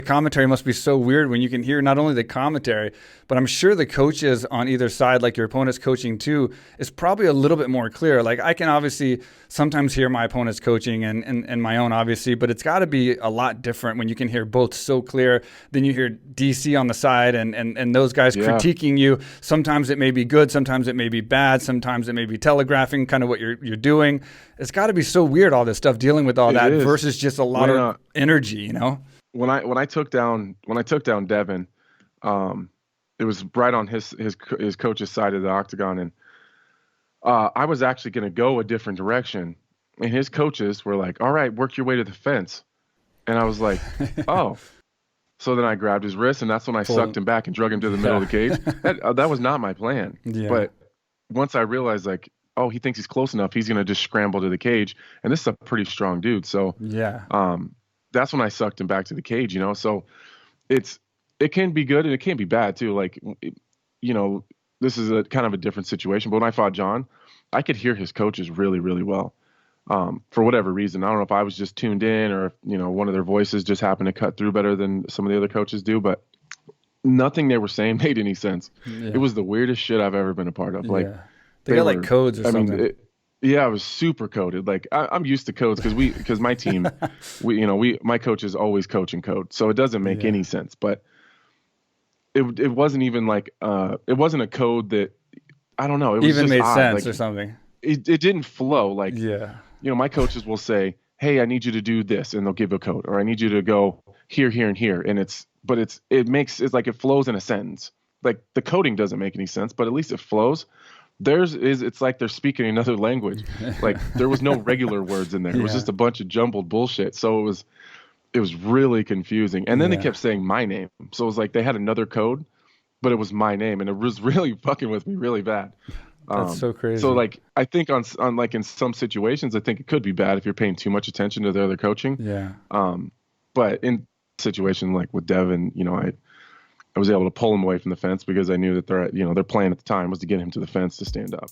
commentary must be so weird when you can hear not only the commentary, but I'm sure the coaches on either side, like your opponent's coaching too, is probably a little bit more clear. Like I can obviously sometimes hear my opponent's coaching and my own, obviously, but it's got to be a lot different when you can hear both so clear. Then you hear DC on the side and those guys critiquing you. Sometimes it may be good, sometimes it may be bad, sometimes it may be telegraphing kind of what you're doing. It's got to be so weird, all this stuff, dealing with all that versus just a lot of energy, you know? When I took down Devin, it was right on his coach's side of the octagon, and I was actually going to go a different direction, and his coaches were like, "All right, work your way to the fence," and I was like, "Oh." So then I grabbed his wrist, and that's when I sucked him back and drug him to the middle of the cage. That was not my plan, but once I realized, like, oh, he thinks he's close enough, he's going to just scramble to the cage, and this is a pretty strong dude, so that's when I sucked him back to the cage, you know? So it can be good and it can be bad too. Like, you know, this is a kind of a different situation, but when I fought John, I could hear his coaches really, really well. For whatever reason, I don't know if I was just tuned in or if, you know, one of their voices just happened to cut through better than some of the other coaches do, but nothing they were saying made any sense. It was the weirdest shit I've ever been a part of. Like they got like codes or something. Yeah, it was super coded. Like I'm used to codes because my team, my coaches always coach in code, so it doesn't make any sense. But it wasn't even like it wasn't a code that I don't know. It was even just made odd. sense like, or something. It didn't flow. Like my coaches will say, "Hey, I need you to do this," and they'll give a code, or "I need you to go here, here, and here," and it's like it flows in a sentence. Like the coding doesn't make any sense, but at least it flows. It's like they're speaking another language. Like there was no regular words in there. It was just a bunch of jumbled bullshit. So it was really confusing. And then they kept saying my name. So it was like they had another code, but it was my name, and it was really fucking with me really bad. That's so crazy. So like I think on like in some situations, I think it could be bad if you're paying too much attention to the other coaching. Yeah. But in a situation like with Devin, I was able to pull him away from the fence because I knew that their plan at the time was to get him to the fence to stand up.